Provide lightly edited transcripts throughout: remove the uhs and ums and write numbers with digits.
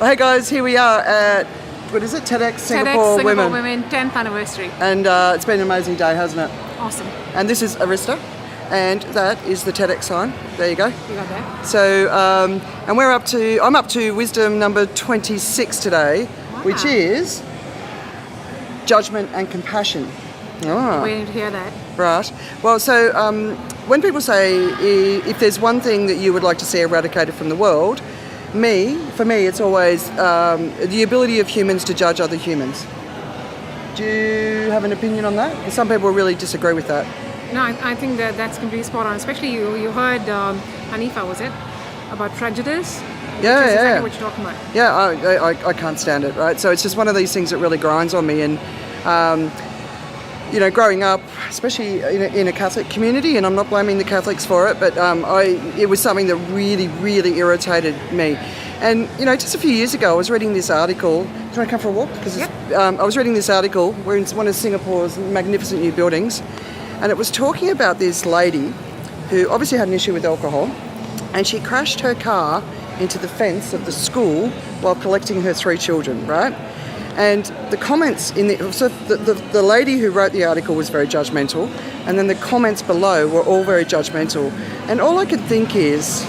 Well, hey guys, here we are at, what is it, TEDx Singapore Women 10th anniversary. And it's been an amazing day, hasn't it? Awesome. And this is Arista, and that is the TEDx sign. There you go. You got that. So, and I'm up to wisdom number 26 today, which is judgment and compassion. Oh. Waiting to hear that. Right. Well, so when people say if there's one thing that you would like to see eradicated from the world, for me, it's always the ability of humans to judge other humans. Do you have an opinion on that? Some people really disagree with that. No, I think that's completely spot on. Especially you heard Hanifa, was it? About prejudice? Yeah, exactly what you're talking about. Yeah, I can't stand it, right? So it's just one of these things that really grinds on me. And, growing up, especially in a Catholic community, and I'm not blaming the Catholics for it, but it was something that really, really irritated me. And, just a few years ago, I was reading this article. Do you want to come for a walk? Because I was reading this article. We're in one of Singapore's magnificent new buildings, and it was talking about this lady who obviously had an issue with alcohol, and she crashed her car into the fence of the school while collecting her 3 children, right? And the comments the lady who wrote the article was very judgmental, and then the comments below were all very judgmental. And all I could think is,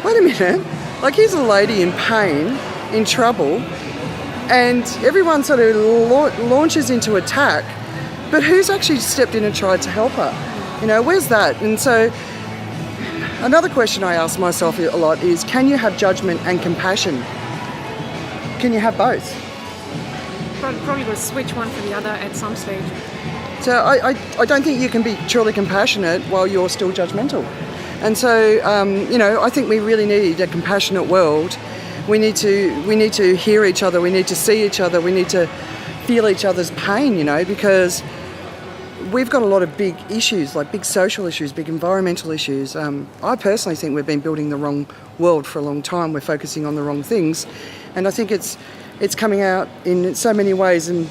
wait a minute, like here's a lady in pain, in trouble, and everyone sort of launches into attack, but who's actually stepped in and tried to help her? Where's that? And so another question I ask myself a lot is, can you have judgment and compassion? Can you have both? Probably will switch one for the other at some stage. So I don't think you can be truly compassionate while you're still judgmental. And so, I think we really need a compassionate world. We need to hear each other. We need to see each other. We need to feel each other's pain, because we've got a lot of big issues, like big social issues, big environmental issues. I personally think we've been building the wrong world for a long time. We're focusing on the wrong things. And I think it's coming out in so many ways, and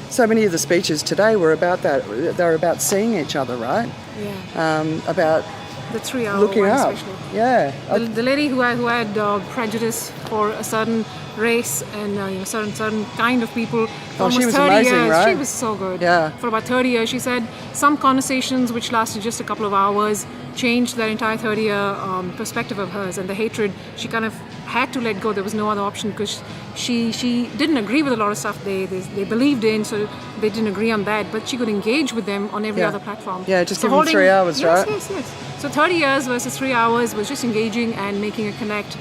so many of the speeches today were about that. They're about seeing each other, right? Yeah. About the 3-hour looking one, up. Especially. Yeah. The lady who had prejudice for a certain race and certain kind of people for almost she was 30 amazing, years. right? She was so good. Yeah. For about 30 years, she said some conversations which lasted just a couple of hours changed that entire 30-year perspective of hers, and the hatred she kind of had to let go. There was no other option because she didn't agree with a lot of stuff they believed in, so they didn't agree on that, but she could engage with them on every other platform. Yeah, just give them 3 hours, right? Yes. So 30 years versus 3 hours was just engaging and making a connect,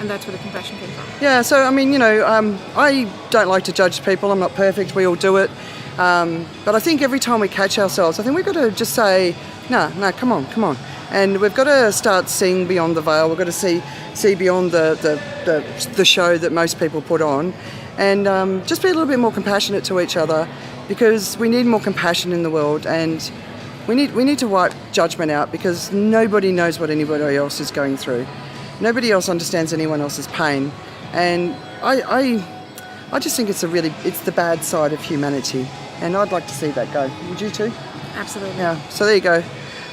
and that's where the compassion came from. Yeah, so I don't like to judge people. I'm not perfect, we all do it. But I think every time we catch ourselves, I think we've got to just say, no, come on. And we've got to start seeing beyond the veil. We've got to see beyond the show that most people put on, and just be a little bit more compassionate to each other, because we need more compassion in the world, and we need to wipe judgment out, because nobody knows what anybody else is going through. Nobody else understands anyone else's pain, and I just think it's the bad side of humanity, and I'd like to see that go. Would you too? Absolutely. Yeah. So there you go.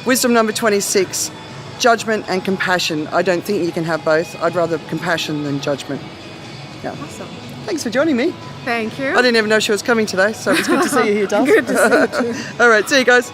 Wisdom number 26, judgment and compassion. I don't think you can have both. I'd rather compassion than judgment. Yeah. Awesome. Thanks for joining me. Thank you. I didn't even know she was coming today, so it's good to see you here, darling. Good to see you too. All right, see you guys.